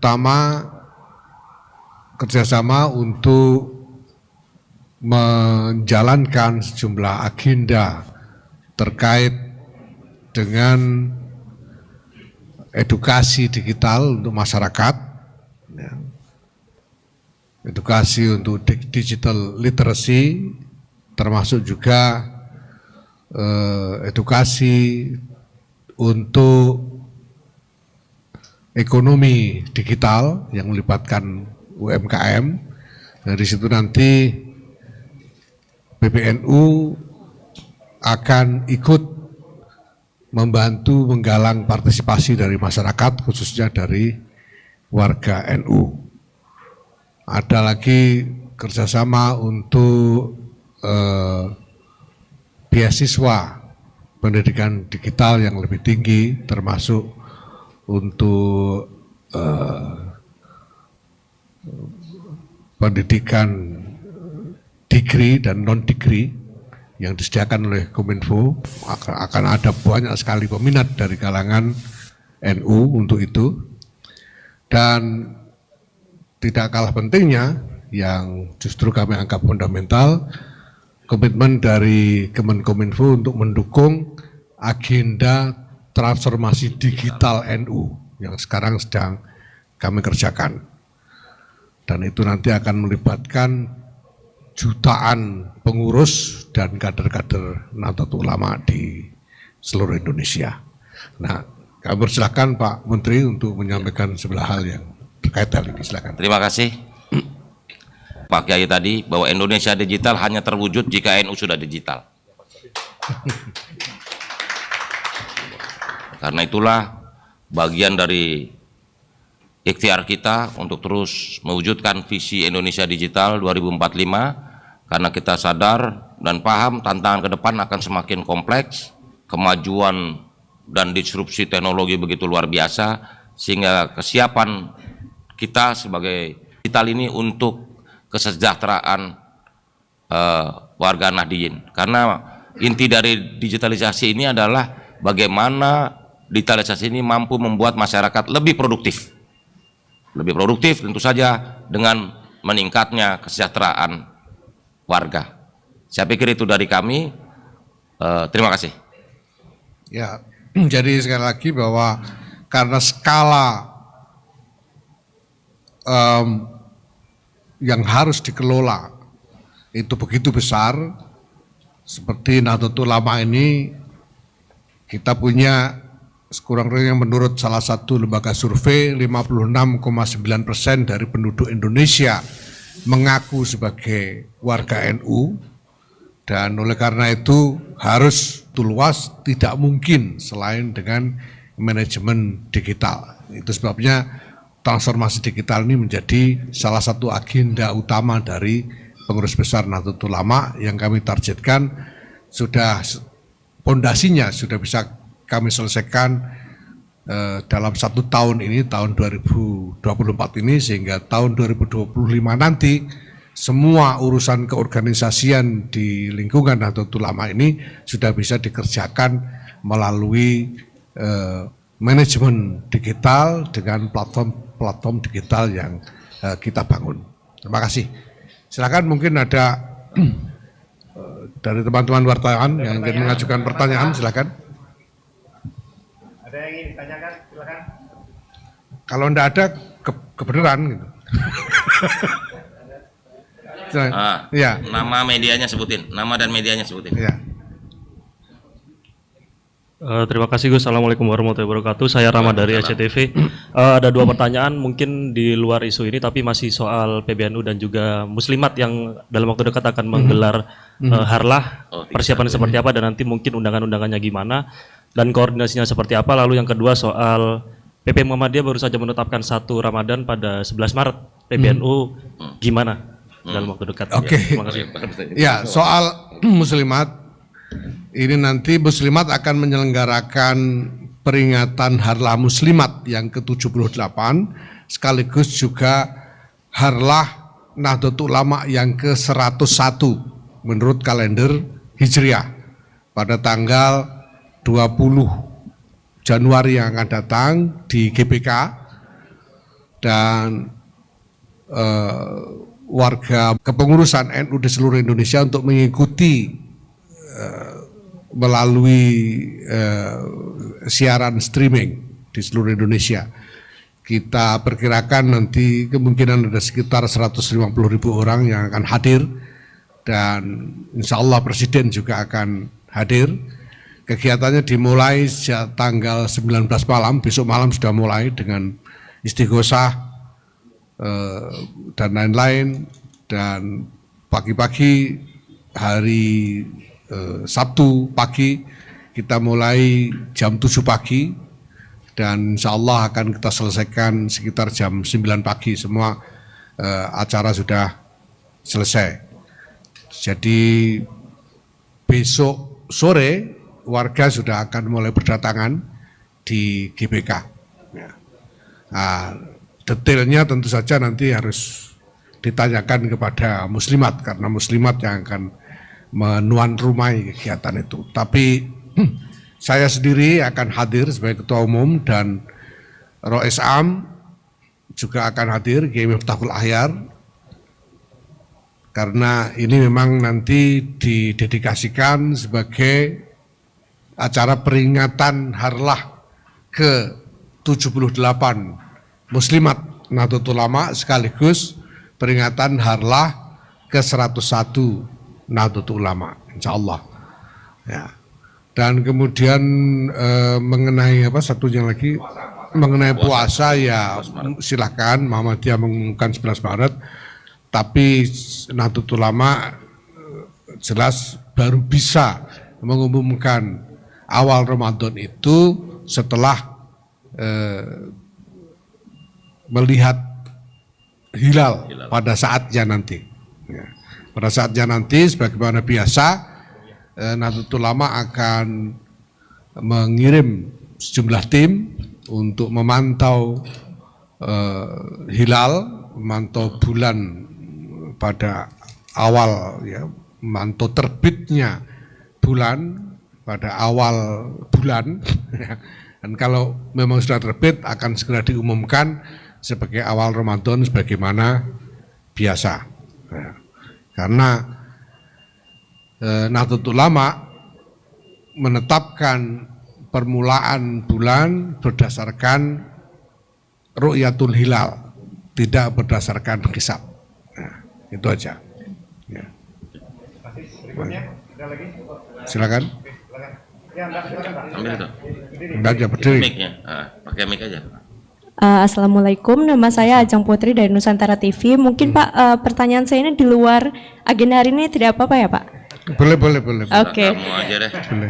Pertama, kerjasama untuk menjalankan sejumlah agenda terkait dengan edukasi digital untuk masyarakat, ya. Edukasi untuk digital literacy, termasuk juga edukasi untuk ekonomi digital yang melibatkan UMKM. Dari situ nanti PBNU akan ikut membantu menggalang partisipasi dari masyarakat, khususnya dari warga NU. Ada lagi kerjasama untuk beasiswa pendidikan digital yang lebih tinggi, termasuk untuk pendidikan degree dan non-degree yang disediakan oleh Kominfo. Akan ada banyak sekali peminat dari kalangan NU untuk itu. Dan tidak kalah pentingnya, yang justru kami anggap fundamental, komitmen dari Kemenkominfo untuk mendukung agenda transformasi digital NU yang sekarang sedang kami kerjakan. Dan itu nanti akan melibatkan jutaan pengurus dan kader-kader Nahdlatul Ulama di seluruh Indonesia. Nah, kami persilahkan Pak Menteri untuk menyampaikan sebelah hal yang terkait hal ini. Silakan. Terima kasih Pak Kiai tadi, bahwa Indonesia digital hanya terwujud jika NU sudah digital. Karena itulah bagian dari ikhtiar kita untuk terus mewujudkan visi Indonesia Digital 2045, karena kita sadar dan paham tantangan ke depan akan semakin kompleks, kemajuan dan disrupsi teknologi begitu luar biasa, sehingga kesiapan kita sebagai digital ini untuk kesejahteraan warga Nahdliyin. Karena inti dari digitalisasi ini adalah bagaimana digitalisasi ini mampu membuat masyarakat lebih produktif. Lebih produktif tentu saja dengan meningkatnya kesejahteraan warga. Saya pikir itu dari kami. Terima kasih. Ya, jadi sekali lagi bahwa karena skala yang harus dikelola itu begitu besar, seperti Nahdlatul Ulama ini, kita punya sekurang-kurangnya menurut salah satu lembaga survei 56,9% dari penduduk Indonesia mengaku sebagai warga NU, dan oleh karena itu harus luas, tidak mungkin selain dengan manajemen digital. Itu sebabnya transformasi digital ini menjadi salah satu agenda utama dari pengurus besar Nahdlatul Ulama yang kami targetkan. Sudah pondasinya sudah bisa kami selesaikan dalam 1 tahun ini, tahun 2024 ini, sehingga tahun 2025 nanti semua urusan keorganisasian di lingkungan Nahdlatul Ulama ini sudah bisa dikerjakan melalui manajemen digital dengan platform digital yang kita bangun. Terima kasih. Silakan, mungkin ada dari teman-teman wartawan yang ingin mengajukan pertanyaan, silakan. Ada yang ingin ditanyakan, silakan. Kalau enggak ada, kebenaran gitu. Ya. Nama medianya sebutin, nama dan medianya sebutin. Ya. Terima kasih Gus. Assalamualaikum warahmatullahi wabarakatuh. Saya Rama dari SCTV. Ada 2 pertanyaan mungkin di luar isu ini, tapi masih soal PBNU dan juga Muslimat yang dalam waktu dekat akan menggelar harlah. Persiapan seperti apa dan nanti mungkin undangan-undangannya gimana dan koordinasinya seperti apa. Lalu yang kedua soal PP Muhammadiyah baru saja menetapkan 1 Ramadan pada 11 Maret. PBNU gimana dalam waktu dekat? Oke. Terima kasih. Ya, soal Muslimat ini nanti Muslimat akan menyelenggarakan peringatan Harlah Muslimat yang ke-78 sekaligus juga Harlah Nahdlatul Ulama yang ke-101 menurut kalender Hijriah pada tanggal 20 Januari yang akan datang di GBK. dan warga kepengurusan NU di seluruh Indonesia untuk mengikuti melalui siaran streaming di seluruh Indonesia. Kita perkirakan nanti kemungkinan ada sekitar 150.000 orang yang akan hadir, dan insya Allah Presiden juga akan hadir. Kegiatannya dimulai sejak tanggal 19 malam, besok malam sudah mulai dengan istighosah dan lain-lain, dan pagi-pagi hari Sabtu pagi kita mulai jam 7 pagi dan insya Allah akan kita selesaikan sekitar jam 9 pagi semua acara sudah selesai. Jadi besok sore warga sudah akan mulai berdatangan di GBK. Nah, detailnya tentu saja nanti harus ditanyakan kepada muslimat, karena muslimat yang akan menuan rumai kegiatan itu. Tapi saya sendiri akan hadir sebagai ketua umum dan Rois Am juga akan hadir, Kiai Miftahul Ahyar, karena ini memang nanti didedikasikan sebagai acara peringatan harlah ke-78 Muslimat Nahdlatul Ulama sekaligus peringatan harlah ke-101 Nahdlatul Ulama, insya Allah. Ya. Dan kemudian mengenai apa satunya lagi, mengenai puasa ya silakan Muhammadiyah mengumumkan 11 Maret, tapi Nahdlatul Ulama jelas baru bisa mengumumkan awal Ramadan itu setelah melihat hilal pada saatnya nanti. Ya. Pada saatnya nanti, sebagaimana biasa, Nahdlatul Ulama akan mengirim sejumlah tim untuk memantau hilal, memantau bulan pada awal, ya, memantau terbitnya bulan pada awal bulan. Dan kalau memang sudah terbit akan segera diumumkan sebagai awal Ramadan sebagaimana biasa. Ya. Karena Nahdlatul Ulama menetapkan permulaan bulan berdasarkan ru'yatul hilal, tidak berdasarkan hisab. Nah, itu aja. Ya. Silakan. Ambil itu. Enggak aja berdiri. Mic-nya. Pakai mic aja. Assalamualaikum, nama saya Ajeng Putri dari Nusantara TV. Mungkin Pak, pertanyaan saya ini di luar agenda hari ini, tidak apa-apa ya Pak? Boleh. Oke. Kamu aja deh. Boleh.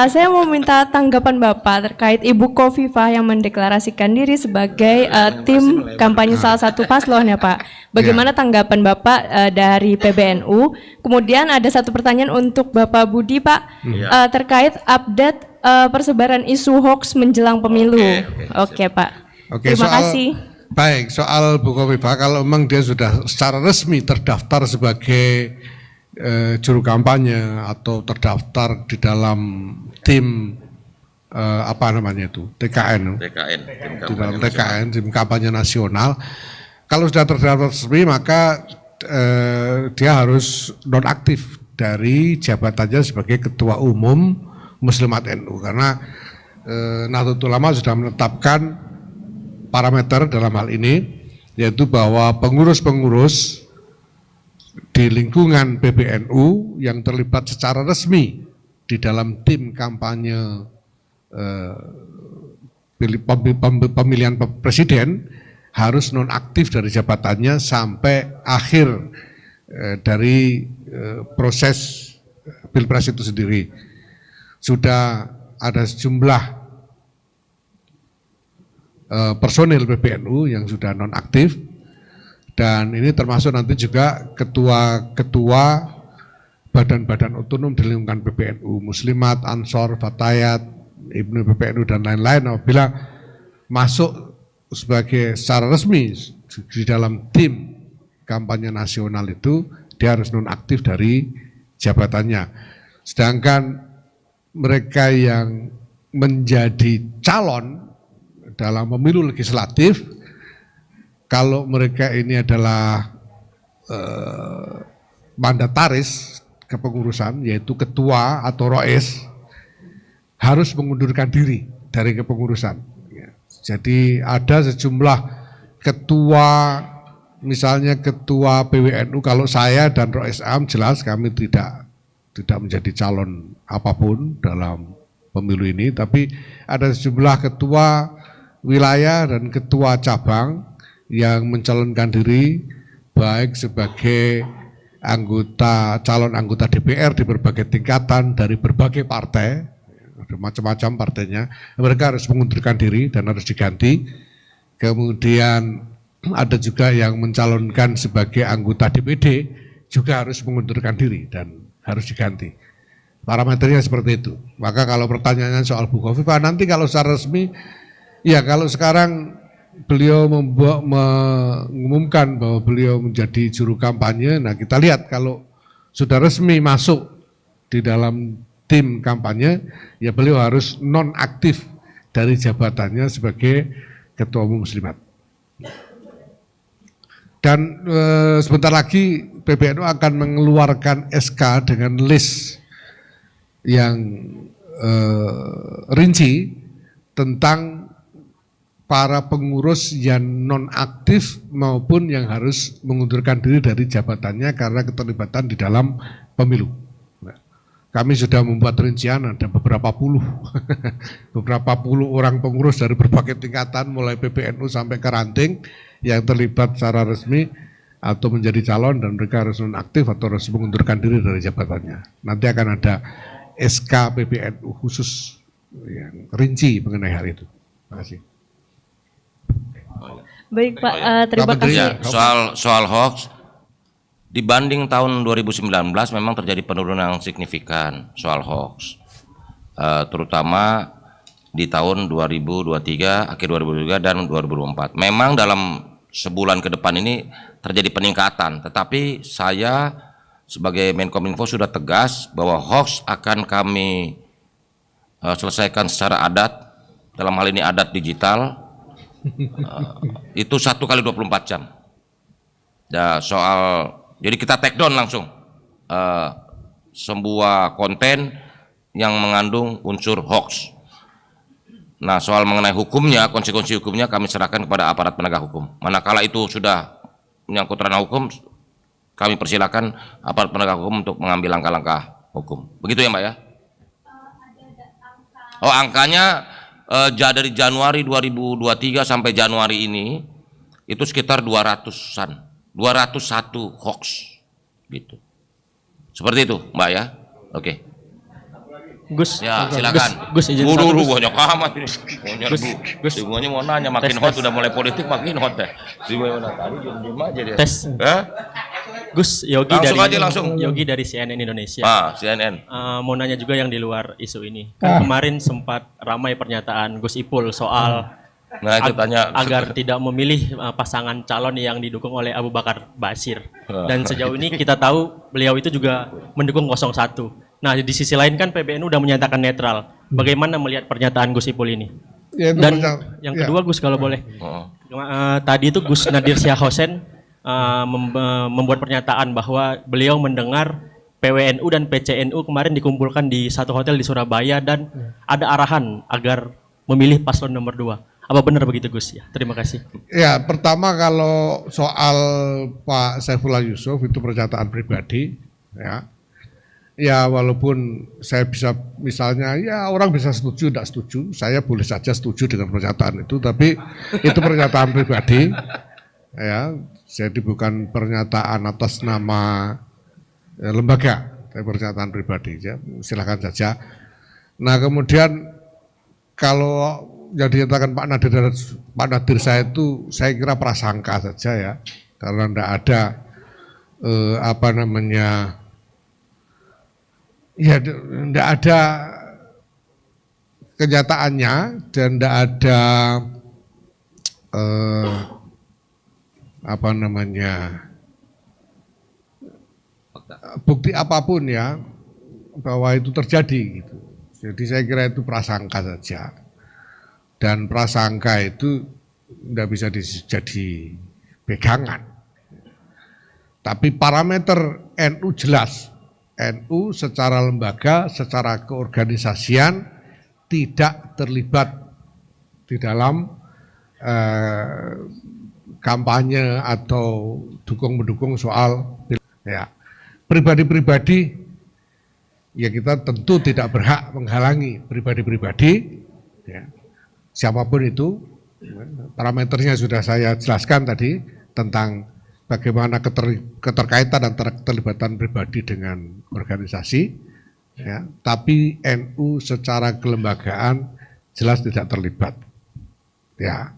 Saya mau minta tanggapan Bapak terkait Ibu Khofifah yang mendeklarasikan diri sebagai tim kampanye salah satu paslon ya Pak. Bagaimana tanggapan Bapak dari PBNU? Kemudian ada satu pertanyaan untuk Bapak Budi Pak, terkait update persebaran isu hoax menjelang pemilu. Oke Pak. Oke, Terima kasih. Baik, soal Bu Khofifah, kalau memang dia sudah secara resmi terdaftar sebagai juru kampanye atau terdaftar di dalam tim apa namanya itu TKN, di dalam TKN, tim kampanye nasional. Kalau sudah terdaftar resmi maka dia harus nonaktif dari jabatannya sebagai ketua umum Muslimat NU, karena Nahdlatul Ulama sudah menetapkan parameter dalam hal ini, yaitu bahwa pengurus-pengurus di lingkungan PBNU yang terlibat secara resmi di dalam tim kampanye pemilihan presiden harus nonaktif dari jabatannya sampai akhir dari proses pilpres itu sendiri. Sudah ada sejumlah personil PBNU yang sudah nonaktif, dan ini termasuk nanti juga ketua-ketua badan-badan otonom di lingkungan PBNU, Muslimat, Ansor, Fatayat, Ibnu PBNU dan lain-lain, apabila masuk sebagai secara resmi di dalam tim kampanye nasional itu, dia harus nonaktif dari jabatannya. Sedangkan mereka yang menjadi calon dalam pemilu legislatif kalau mereka ini adalah mandataris kepengurusan, yaitu ketua atau rois, harus mengundurkan diri dari kepengurusan. Ya. Jadi ada sejumlah ketua, misalnya ketua PWNU, kalau saya dan Rois Am jelas kami tidak menjadi calon apapun dalam pemilu ini, tapi ada sejumlah ketua wilayah dan ketua cabang yang mencalonkan diri baik sebagai calon anggota DPR di berbagai tingkatan dari berbagai partai, ada macam-macam partainya, mereka harus mengundurkan diri dan harus diganti. Kemudian ada juga yang mencalonkan sebagai anggota DPD juga harus mengundurkan diri dan harus diganti. Parameternya seperti itu. Maka kalau pertanyaannya soal Bu Khofifah, nanti kalau secara resmi, ya kalau sekarang beliau mengumumkan bahwa beliau menjadi juru kampanye, nah kita lihat kalau sudah resmi masuk di dalam tim kampanye, ya beliau harus nonaktif dari jabatannya sebagai Ketua Umum Muslimat. Dan sebentar lagi PBNU akan mengeluarkan SK dengan list yang rinci tentang para pengurus yang nonaktif maupun yang harus mengundurkan diri dari jabatannya karena keterlibatan di dalam pemilu. Nah, kami sudah membuat rincian, ada beberapa puluh orang pengurus dari berbagai tingkatan mulai PBNU sampai ke ranting yang terlibat secara resmi atau menjadi calon dan mereka harus nonaktif atau harus mengundurkan diri dari jabatannya. Nanti akan ada SK PBNU khusus yang rinci mengenai hal itu. Terima kasih. Baik Pak, terima kasih. Ya, soal hoax, dibanding tahun 2019 memang terjadi penurunan yang signifikan soal hoax, terutama di tahun 2023, akhir 2023 dan 2024. Memang dalam sebulan ke depan ini terjadi peningkatan, tetapi saya sebagai Menkominfo sudah tegas bahwa hoax akan kami selesaikan secara adat, dalam hal ini adat digital. Itu 1 kali 24 jam. Ya, jadi kita take down langsung sebuah konten yang mengandung unsur hoax. Nah, soal mengenai hukumnya, konsekuensi hukumnya kami serahkan kepada aparat penegak hukum. Manakala itu sudah menyangkut ranah hukum, kami persilakan aparat penegak hukum untuk mengambil langkah-langkah hukum. Begitu ya Mbak ya? Oh, angkanya dari Januari 2023 sampai Januari ini itu sekitar 201 hoax gitu. Seperti itu Mbak ya. Oke. Gus, ya silakan. Gus izin satu. Banyak amat ini. Gus, semuanya mau nanya, makin hot udah mulai politik makin hot deh. Semuanya tadi diem aja dia. Tes. Gus, langsung. Yogi dari CNN Indonesia. CNN. Mau nanya juga yang di luar isu ini. Kan kemarin sempat ramai pernyataan Gus Ipul soal agar tidak memilih pasangan calon yang didukung oleh Abu Bakar Basir. Dan sejauh ini kita tahu beliau itu juga mendukung 01. Nah, di sisi lain kan PBNU udah menyatakan netral. Bagaimana melihat pernyataan Gus Ipul ini? Ya, dan yang kedua Gus kalau boleh. Tadi itu Gus Nadir Syahhosen membuat pernyataan bahwa beliau mendengar PWNU dan PCNU kemarin dikumpulkan di satu hotel di Surabaya dan ada arahan agar memilih paslon nomor 2. Apa benar begitu Gus ya? Terima kasih. Ya, pertama kalau soal Pak Saifullah Yusuf itu pernyataan pribadi, ya. Ya walaupun saya bisa misalnya ya orang bisa setuju tidak setuju, saya boleh saja setuju dengan pernyataan itu, tapi itu pernyataan pribadi, ya. Jadi bukan pernyataan atas nama lembaga, tapi pernyataan pribadi, ya. Silakan saja. Nah kemudian kalau yang dinyatakan Pak Nadir saya itu saya kira prasangka saja ya, karena tidak ada ya tidak ada kenyataannya dan tidak ada bukti apapun ya bahwa itu terjadi gitu. Jadi saya kira itu prasangka saja dan prasangka itu tidak bisa jadi pegangan. Tapi parameter NU jelas. NU secara lembaga, secara keorganisasian tidak terlibat di dalam kampanye atau dukung-mendukung soal ya. Pribadi-pribadi ya kita tentu tidak berhak menghalangi pribadi-pribadi ya. Siapapun itu, parameternya sudah saya jelaskan tadi tentang bagaimana keterkaitan antara keterlibatan pribadi dengan organisasi, ya. Tapi NU secara kelembagaan jelas tidak terlibat, ya.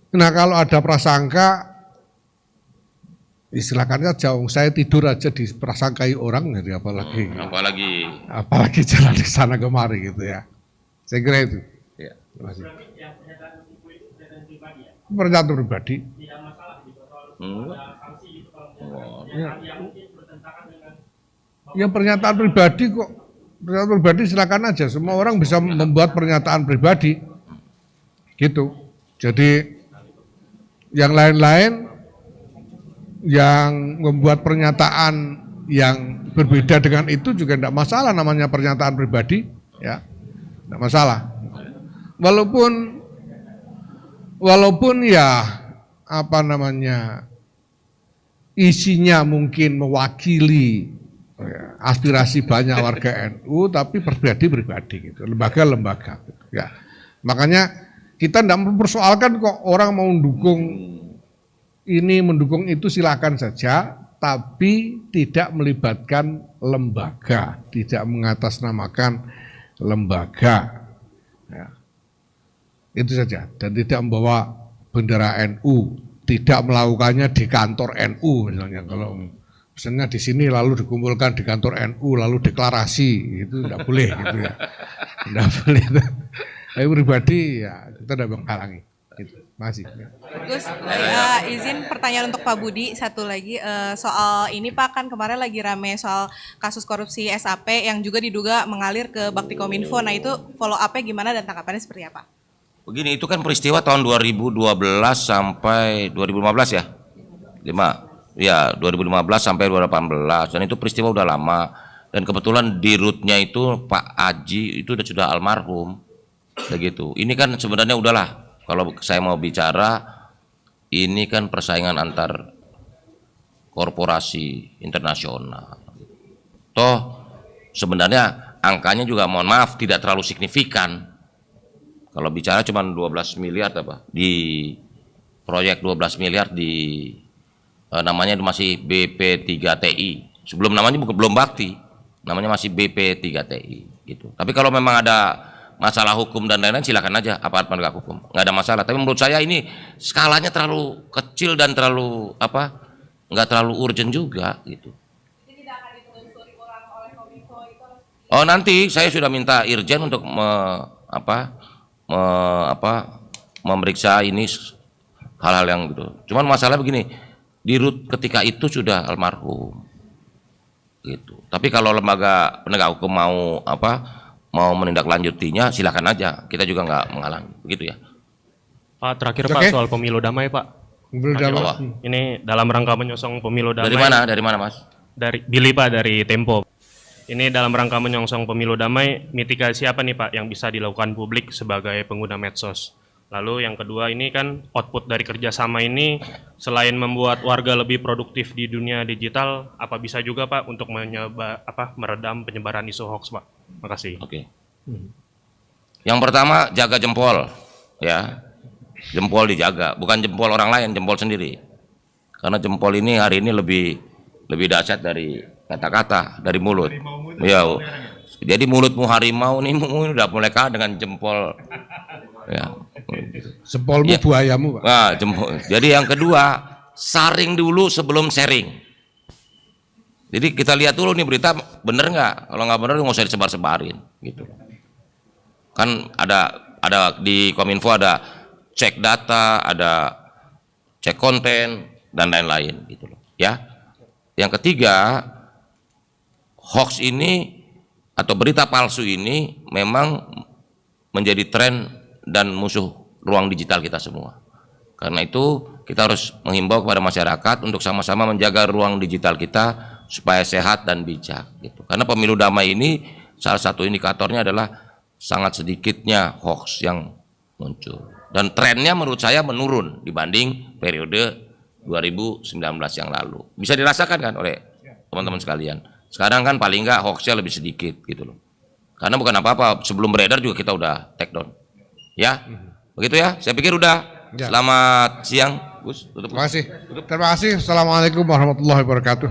Nah kalau ada prasangka, silakan saja. Saya tidur aja diprasangkai orang, jadi apalagi jalan di sana kemari gitu ya. Saya kira itu. Ya, terima kasih. Pernyataan pribadi. Ya pernyataan pribadi kok. Pernyataan pribadi silakan aja. Semua orang bisa membuat pernyataan pribadi. Gitu. Jadi yang lain-lain yang membuat pernyataan yang berbeda dengan itu juga tidak masalah, namanya pernyataan pribadi, ya, tidak masalah. Walaupun ya apa namanya isinya mungkin mewakili ya, aspirasi banyak warga NU, tapi pribadi gitu, lembaga-lembaga, gitu, ya. Makanya kita tidak mempersoalkan kok orang mau mendukung ini, mendukung itu silakan saja, tapi tidak melibatkan lembaga, tidak mengatasnamakan lembaga. Ya. Itu saja, dan tidak membawa bendera NU, tidak melakukannya di kantor NU misalnya. Kalau misalnya di sini lalu dikumpulkan di kantor NU lalu deklarasi, itu tidak boleh gitu ya. Tidak boleh. Tapi pribadi ya kita tidak menghalangi. Gitu. Masih. Gus, izin pertanyaan untuk Pak Budi satu lagi soal ini Pak, kan kemarin lagi rame soal kasus korupsi SAP yang juga diduga mengalir ke Baktikominfo. Nah itu follow up-nya gimana dan tanggapannya seperti apa? Begini, itu kan peristiwa tahun 2012 sampai 2015 ya? 2015 sampai 2018, dan itu peristiwa udah lama. Dan kebetulan di rootnya itu Pak Aji itu sudah almarhum. Begitu. Ini kan sebenarnya udahlah, kalau saya mau bicara, ini kan persaingan antar korporasi internasional. Toh sebenarnya angkanya juga mohon maaf tidak terlalu signifikan. Kalau bicara cuma 12 miliar apa di proyek 12 miliar di namanya masih BP3TI. Sebelum namanya belum Bakti, namanya masih BP3TI gitu. Tapi kalau memang ada masalah hukum dan lain-lain silakan aja aparat penegak hukum, nggak ada masalah. Tapi menurut saya ini skalanya terlalu kecil dan terlalu nggak terlalu urgent juga gitu. Oh nanti saya sudah minta Irjen untuk memeriksa ini hal-hal yang gitu. Cuman masalah begini, di root ketika itu sudah almarhum gitu. Tapi kalau lembaga penegak hukum mau menindaklanjutinya silakan aja, kita juga nggak menghalangi, begitu ya. Pak, terakhir Pak soal pemilu damai Pak. Pemilu damai. Ini dalam rangka menyongsong pemilu damai. Dari mana Mas? Dari Billy Pak, dari Tempo. Ini dalam rangka menyongsong pemilu damai, mitigasi apa nih Pak yang bisa dilakukan publik sebagai pengguna medsos? Lalu yang kedua, ini kan output dari kerjasama ini selain membuat warga lebih produktif di dunia digital, apa bisa juga Pak untuk meredam penyebaran isu hoax Pak? Makasih. Oke. Yang pertama jaga jempol, ya. Jempol dijaga, bukan jempol orang lain, jempol sendiri. Karena jempol ini hari ini lebih dahsyat dari kata-kata, dari mulut. Ya. Jadi mulutmu harimau nih udah mulai kalah dengan jempol. Ya. Jempolmu ya. Buayamu Pak. Nah, jempol. Jadi yang kedua, saring dulu sebelum sharing. Jadi kita lihat dulu nih berita bener nggak? Kalau nggak bener nggak usah disebar-sebarin, gitu. Kan ada di Kominfo ada cek data, ada cek konten dan lain-lain, gitu loh. Ya. Yang ketiga, hoax ini atau berita palsu ini memang menjadi tren dan musuh ruang digital kita semua. Karena itu kita harus menghimbau kepada masyarakat untuk sama-sama menjaga ruang digital kita supaya sehat dan bijak gitu. Karena pemilu damai ini salah satu indikatornya adalah sangat sedikitnya hoax yang muncul. Dan trennya menurut saya menurun dibanding periode 2019 yang lalu. Bisa dirasakan kan oleh teman-teman sekalian. Sekarang kan paling nggak hoaxnya lebih sedikit gitu loh. Karena bukan apa-apa, sebelum beredar juga kita udah take down. Ya, begitu ya. Saya pikir udah. Ya. Selamat siang, Gus. Tutup. Terima kasih. Terima kasih. Assalamualaikum warahmatullahi wabarakatuh.